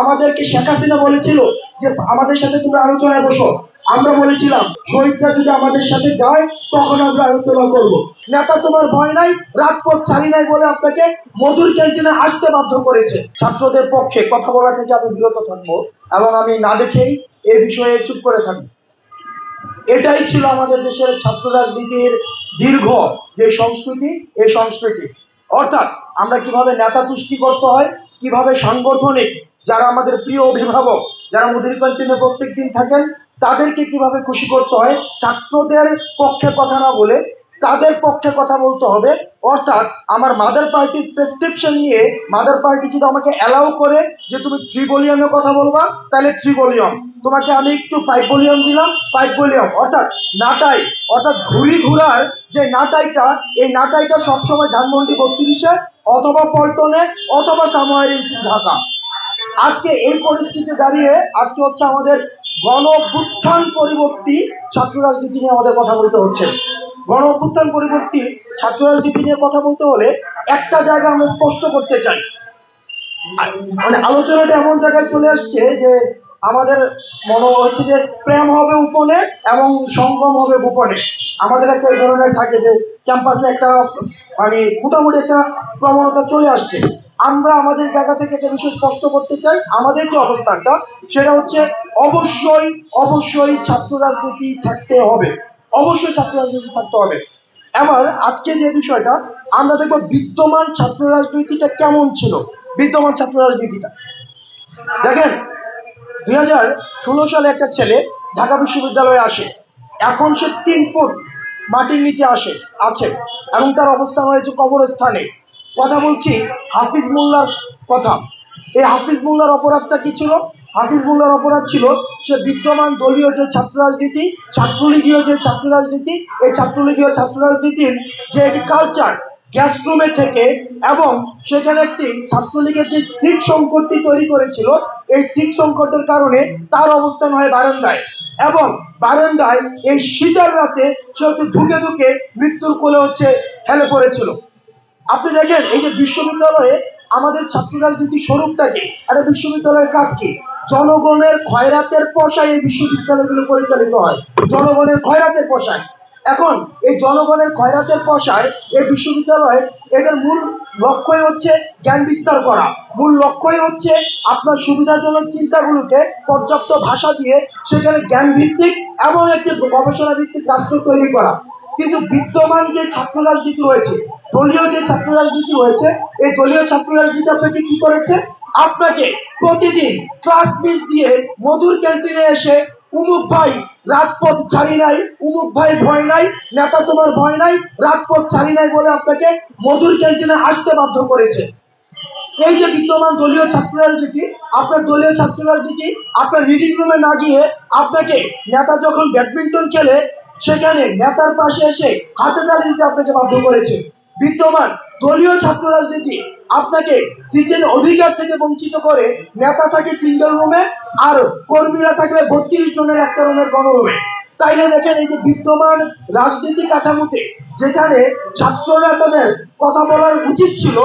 আমাদেরকে শেখ হাসিনা বলেছিল যে আমাদের সাথে তোমরা আলোচনায় বসো। আমরা বলেছিলাম শহীদরা যদি আমাদের সাথে যায় তখন আমরা আলোচনা করব। নেতা তোমার ভয় নাই, রাজপথ ছাড়ি নাই বলে আপনাকে মধুর ক্যান্টিনে আসতে বাধ্য করেছে। ছাত্রদের পক্ষে কথা বলা থেকে আমি বিরত থাকবো এবং আমি না দেখেই এ বিষয়ে চুপ করে থাকবো। এটাই ছিল আমাদের দেশের ছাত্র রাজনীতির দীর্ঘ যে সংস্কৃতি, এই সংস্কৃতি অর্থাৎ আমরা কিভাবে নেতা তুষ্টি করতে হয়, কিভাবে সাংগঠনিক যারা আমাদের প্রিয় অভিভাবক, যারা মুদির ক্যান্টিনে প্রত্যেক দিন থাকেন, তাদেরকে কিভাবে খুশি করতে হয়, ছাত্রদের পক্ষে কথা না বলে তাদের পক্ষে কথা বলতে হবে। অর্থাৎ আমার মাদার পার্টির প্রেসক্রিপশন নিয়ে মাদার পার্টি যদি আমাকে অ্যালাউ করে যে তুমি 3 ভলিউমে কথা বলবা, তাহলে 3 ভলিউম, তোমাকে আমি একটু 5 ভলিউম দিলাম, 5 ভলিউম। অর্থাৎ নাটাই, অর্থাৎ ঘুড়ি ঘুরার যে নাটাইটা, এই নাটাইটা সবসময় ধানমন্ডি 32-এ অথবা পল্টনে অথবা সামোয়ার ঢাকা। আজকে এই পরিস্থিতি দাঁড়িয়ে আজকে হচ্ছে আমাদের গণ অভ্যুত্থান পরিবর্তী ছাত্র রাজনীতি নিয়ে আমাদের কথা বলতে হচ্ছে। গণ অভ্যুত্থান পরিবর্তী ছাত্র রাজনীতি নিয়ে কথা বলতে হলে একটা জায়গা আমরা স্পষ্ট করতে চাই। মানে আলোচনাটা এমন জায়গায় চলে আসছে যে আমাদের মনে হচ্ছে যে প্রেম হবে উপনে এবং সঙ্গম হবে গোপনে। আমাদের একটা এই ধরনের থাকে যে ক্যাম্পাসে একটা মানে মোটামুটি একটা প্রবণতা চলে আসছে। আমরা আমাদের জায়গা থেকে একটা বিষয় স্পষ্ট করতে চাই, আমাদের যে অবস্থানটা সেটা হচ্ছে অবশ্যই অবশ্যই ছাত্র রাজনীতি থাকতে হবে, অবশ্যই ছাত্র রাজনীতি থাকতে হবে। এবার আজকে যে বিষয়টা আমরা দেখবো বিদ্যমান ছাত্র রাজনীতিটা কেমন ছিল। বিদ্যমান ছাত্র রাজনীতিটা দেখেন, 2016 সালে একটা ছেলে ঢাকা বিশ্ববিদ্যালয়ে আসে। এখন সে 3 ফুট মাটির নিচে আছে এবং তার অবস্থান হয়েছে কবরস্থানে। কথা বলছি হাফিজ মোল্লার কথা। এই হাফিজ মোল্লার অপরাধটা কি ছিল? হাফিজ মোল্লার অপরাধ ছিল সে বিদ্যমান দলীয় যে ছাত্র রাজনীতি, ছাত্রলীগীয় যে ছাত্র রাজনীতি, এই ছাত্রলীগীয় ছাত্র রাজনীতির যে একটি কালচার গ্যাস রুমে থেকে এবং সেখানে একটি ছাত্রলীগের যে সিট সংকটটি তৈরি করেছিল, এই সিট সংকটের কারণে তার অবস্থান হয় বারান্দায় এবং বারান্দায় এই শীতের রাতে সে হচ্ছে ধুকে ধুকে মৃত্যুর কোলে হচ্ছে হেলে পড়েছিল। আপনি দেখেন এই যে বিশ্ববিদ্যালয়ে আমাদের ছাত্র রাজনীতির স্বরূপটা কি, একটা বিশ্ববিদ্যালয়ের কাজ কি? জনগণের খয়রাতের পয়সায় এই বিশ্ববিদ্যালয়গুলো পরিচালিত হয়, জনগণের খয়রাতের পয়সায়। এখন এই জনগণের খয়রাতের পয়সায় এই বিশ্ববিদ্যালয় এটার মূল লক্ষ্যই হচ্ছে জ্ঞান বিস্তার করা, মূল লক্ষ্যই হচ্ছে আপনার সুবিধাজনক চিন্তাগুলোকে পর্যাপ্ত ভাষা দিয়ে সেখানে জ্ঞান ভিত্তিক এবং একটি গবেষণা ভিত্তিক রাষ্ট্র তৈরি করা। কিন্তু বিদ্যমান যে ছাত্র রাজনীতি রয়েছে, দলীয় যে ছাত্র রাজনীতি রয়েছে, এই দলীয় ছাত্র রাজনীতি আপনাকে কি করেছে? আপনাকে প্রতিদিন ক্লাস মিস দিয়ে মধুর ক্যান্টিনে এসে উমুক ভাই রাজপথ ছাড়ি নাই, উমুক ভাই ভয় নাই, নেতা তোমার ভয় নাই, রাজপথ ছাড়ি নাই বলে আপনাকে মধুর ক্যান্টিনে আসতে বাধ্য করেছে। এই যে বিদ্যমান দলীয় ছাত্র রাজনীতি, আপনার দলীয় ছাত্র রাজনীতি আপনার রিডিং রুমে না গিয়ে আপনাকে নেতা যখন ব্যাডমিন্টন খেলে সেখানে নেতার পাশে এসে হাতে তালি দিতে আপনাকে বাধ্য করেছে। বিদ্যমান দলীয় ছাত্র রাজনীতি আপনাকে সিটের অধিকার থেকে বঞ্চিত করে নেতা থাকে সিঙ্গেল রুমে আর কর্মীরা থাকবে 32 জনের একটা রুমের গণরুমে। তাইলে দেখেন এই যে বিদ্যমান রাজনীতি কাঠামোতে যেখানে ছাত্র নেতাদের কথা বলার উচিত ছিল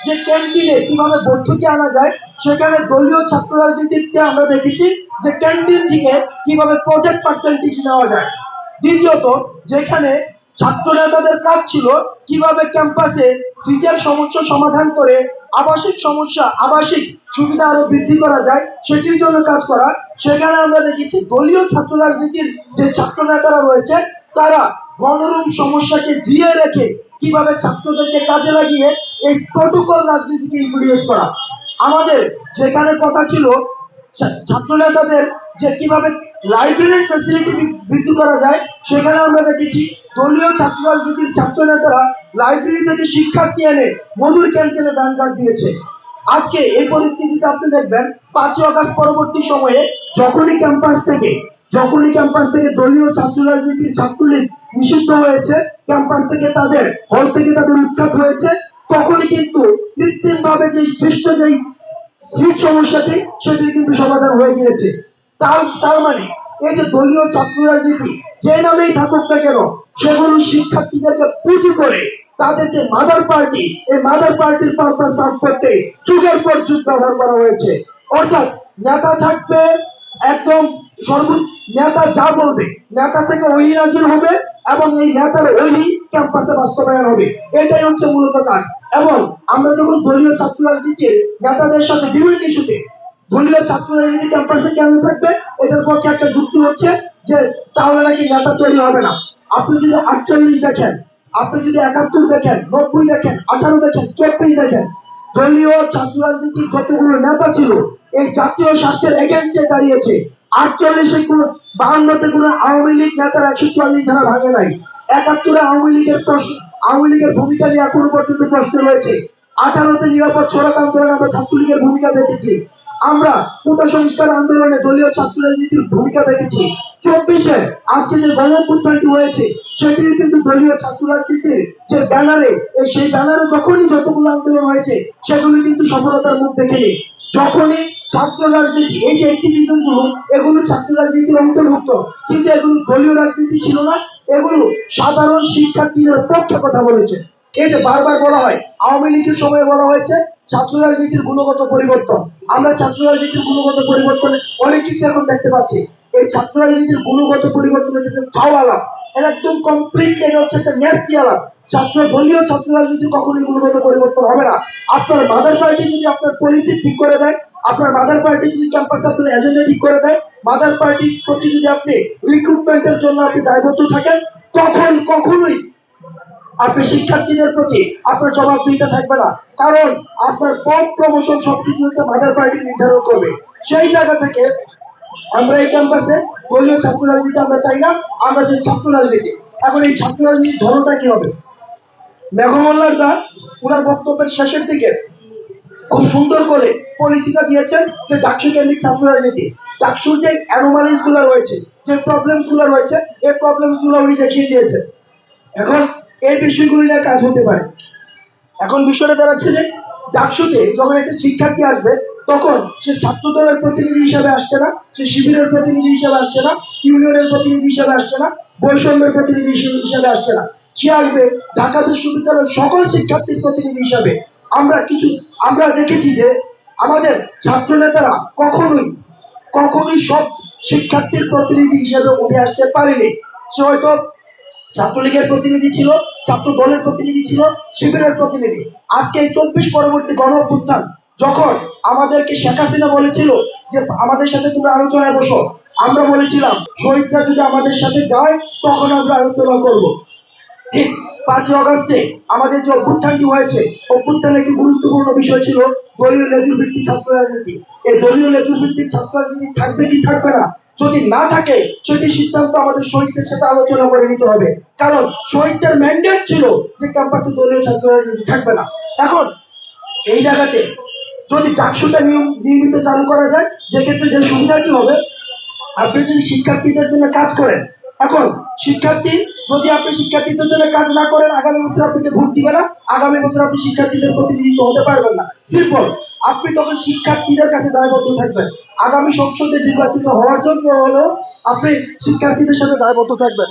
যে ক্যান্টিনে কিভাবে ভর্তুকি আনা যায়, সেখানে দলীয় ছাত্র রাজনীতিতে আমরা দেখেছি যে ক্যান্টিন থেকে কিভাবে প্রজেক্ট পার্সেন্টেজ নেওয়া যায়। দ্বিতীয়ত, যেখানে ছাত্র নেতাদের কাজ ছিল কিভাবে ক্যাম্পাসে সিটের সমস্যা সমাধান করে আবাসিক সুবিধা আরো বৃদ্ধি করা যায় সেটির জন্য কাজ করা, সেখানে আমরা দেখেছি দলীয় ছাত্র রাজনীতির যে ছাত্র নেতারা রয়েছে তারা গণরুম সমস্যাকে জিয়ে রেখে কিভাবে ছাত্রদেরকে কাজে লাগিয়ে এই প্রোটোকল রাজনীতিকে ইনফ্লুয়েন্স করা। আমাদের যেখানে কথা ছিল ছাত্র নেতাদের যে কিভাবে লাইব্রেরির ফ্যাসিলিটি বৃদ্ধি করা যায়, সেখানে আমরা দেখেছি দলীয় ছাত্র রাজনীতির ছাত্র নেতারা লাইব্রেরি থেকে শিক্ষার্থী এনে মধুর ক্যান্টিনে ব্যান্ড কার্ড দিয়েছে। আজকে এই পরিস্থিতিতে আপনি দেখবেন 5 আগস্ট পরবর্তী সময়ে যখনই ক্যাম্পাস থেকে দলীয় ছাত্র রাজনীতির ছাত্রলীগ নিষিদ্ধ হয়েছে, ক্যাম্পাস থেকে তাদের হল থেকে তাদের উৎখাত হয়েছে, তখনই কিন্তু কৃত্রিম ভাবে যে সৃষ্ট যেই সিট সমস্যাটি সেটি কিন্তু সমাধান হয়ে গিয়েছে। তার মানে এই যে দলীয় ছাত্র রাজনীতি যে নামেই থাকুক না কেন, সেগুলো শিক্ষার্থীদেরকে পুঁজি করে তাদের যে মাদার পার্টি, এই মাদার পার্টির পারপাস সার্ভ করতে যুগের পর যুগ ব্যবহার করা হয়েছে। অর্থাৎ নেতা থাকবে একদম সর্বোচ্চ, নেতা যা বলবে নেতা থেকে ওই নাজিল হবে এবং এই নেতার ওই ক্যাম্পাসে বাস্তবায়ন হবে। এটাই হচ্ছে মূলত কাজ। এবং আমরা যখন দলীয় ছাত্র রাজনীতির নেতাদের সাথে বিভিন্ন ইস্যুতে দলীয় ছাত্র রাজনীতি ক্যাম্পাসে কেন থাকবে, এটার পক্ষে একটা যুক্তি হচ্ছে যে তাহলে নাকি নেতা তৈরি হবে না। আপনি যদি 48 দেখেন, আপনি যদি 71 দেখেন, 90 দেখেন, 18 দেখেন, 24 দেখেন, দলীয় ছাত্র রাজনীতির যতগুলো নেতা ছিল এই জাতীয় স্বার্থের এগেনস্টে দাঁড়িয়েছে। 48-এ কোনো, 52-তে কোনো আওয়ামী লীগ নেতার 144 ধারা ভাঙে নাই। 71-এ আওয়ামী লীগের ভূমিকা নিয়ে এখনো পর্যন্ত প্রশ্ন রয়েছে। 18-তে নিরাপদ সড়ক আন্দোলনে আমরা ছাত্রলীগের ভূমিকা দেখেছি। আমরা কোটা সংস্কার আন্দোলনে দলীয় ছাত্র রাজনীতির ভূমিকা দেখেছি। 24-এ আজকে যে গণঅভ্যুত্থানটি হয়েছে সেটি কিন্তু দলীয় ছাত্র রাজনীতির যে ব্যানারে, সেই ব্যানারে যখনই যতগুলো আন্দোলন হয়েছে সেগুলো কিন্তু সফলতার মুখ দেখেনি। যখনই ছাত্র রাজনীতি, এই যে অ্যাক্টিভিজম গুলো, এগুলো ছাত্র রাজনীতির অন্তর্ভুক্ত, কিন্তু এগুলো দলীয় রাজনীতি ছিল না। এগুলো সাধারণ শিক্ষার্থীদের পক্ষে কথা বলেছে। এই যে বারবার বলা হয়, আওয়ামী লীগের সময় বলা হয়েছে ছাত্র রাজনীতির গুণগত পরিবর্তন। আমরা ছাত্র রাজনীতির গুণগত পরিবর্তনে অনেক কিছু এখন দেখতে পাচ্ছি। এই ছাত্র রাজনীতির গুণগত পরিবর্তনের যে ফাও আলাপ, এটা একদম কমপ্লিটলি, এটা হচ্ছে একটা ন্যাস্টি আলাপ। দলীয় ছাত্র রাজনীতির কখনোই গুণগত পরিবর্তন হবে না। আপনার মাদার পার্টি যদি আপনার পলিসি ঠিক করে দেয়, আপনার মাদার পার্টি যদি ক্যাম্পাসে আপনার এজেন্ডা ঠিক করে দেয়, মাদার পার্টির প্রতি যদি আপনি রিক্রুটমেন্টের জন্য আপনি দায়বদ্ধ থাকেন, তখন কখনোই আপনি শিক্ষার্থীদের প্রতি আপনার জবাবদিহিতা থাকবে না। কারণ আপনার পদ প্রমোশন সবকিছু হচ্ছে মাদার পার্টি নির্ধারণ করবে। সেই জায়গা থেকে আমরা এই ক্যাম্পাসে দলীয় ছাত্র রাজনীতি আমরা চাই না। আমরা যে ছাত্র রাজনীতি, এখন এই ছাত্র রাজনীতির ধরনটা কি হবে? মেঘমল্লার দা ওনার বক্তব্যের শেষের দিকে খুব সুন্দর করে পলিসিটা দিয়েছেন যে ডাকসু কেন্দ্রিক ছাত্র রাজনীতি, ডাকসুর যে অ্যানোমালিস গুলো রয়েছে, যে প্রবলেমস গুলো রয়েছে, এই প্রবলেমস গুলো উনি দেখিয়ে দিয়েছেন। এখন এই বিষয়গুলো নিয়ে কাজ হতে পারে। এখন বিষয়টা দাঁড়াচ্ছে যে ডাকসুতে যখন একটা শিক্ষার্থী আসবে, তখন সে ছাত্র দলের প্রতিনিধি হিসাবে আসছে না, সে শিবিরের প্রতিনিধি হিসাবে আসছে না, ইউনিয়নের প্রতিনিধি হিসাবে আসছে না, বৈষম্যের প্রতিনিধি হিসাবে আসছে না। সে আসবে ঢাকা বিশ্ববিদ্যালয়ের সকল শিক্ষার্থীর প্রতিনিধি হিসাবে। আমরা দেখেছি যে আমাদের ছাত্র নেতারা কখনোই সব শিক্ষার্থীর প্রতিনিধি হিসেবে উঠে আসতে পারেনি। সে হয়তো ছাত্রলীগের প্রতিনিধি ছিল, ছাত্র দলের প্রতিনিধি ছিল, শিবিরের প্রতিনিধি। আজকে এই 24 পরবর্তী গণ অভ্যুত্থান, যখন আমাদেরকে শেখ হাসিনা বলেছিল যে আমাদের সাথে তোমরা আলোচনায় বসো, আমরা বলেছিলাম শহীদরা যদি আমাদের সাথে যায় তখন আমরা আলোচনা করব। ঠিক 5 আগস্টে আমাদের যে অভ্যুত্থানটি হয়েছে, অভ্যুত্থানের একটি গুরুত্বপূর্ণ বিষয় ছিল দলীয় লেজুর ভিত্তিক ছাত্র রাজনীতি। এই দলীয় লেজুর ভিত্তিক ছাত্র রাজনীতি থাকবে কি থাকবে না, যদি না থাকে সেটি সিদ্ধান্ত আমাদের শহীদদের সাথে আলোচনা করে নিতে হবে। কারণ শহীদদের ম্যান্ডেট ছিল যে ক্যাম্পাসে দলীয় ছাত্র রাজনীতি থাকবে না। এখন এই জায়গাতে যদি ডাকসুটা নিয়মিত চালু করা যায়, যে ক্ষেত্রে যে সুবিধাটি হবে, আপনি যদি শিক্ষার্থীদের জন্য কাজ করেন, এখন শিক্ষার্থী যদি আপনি শিক্ষার্থীদের জন্য কাজ না করেন, আগামী বছর আপনাকে ভোট দিবে না, আগামী বছর আপনি শিক্ষার্থীদের প্রতিনিধিত্ব হতে পারবেন না। সিম্পল। আপনি তখন শিক্ষার্থীদের কাছে দায়বদ্ধ থাকবেন। আগামী সংসদে নির্বাচিত হওয়ার জন্য হলেও আপনি শিক্ষার্থীদের সাথে দায়বদ্ধ থাকবেন।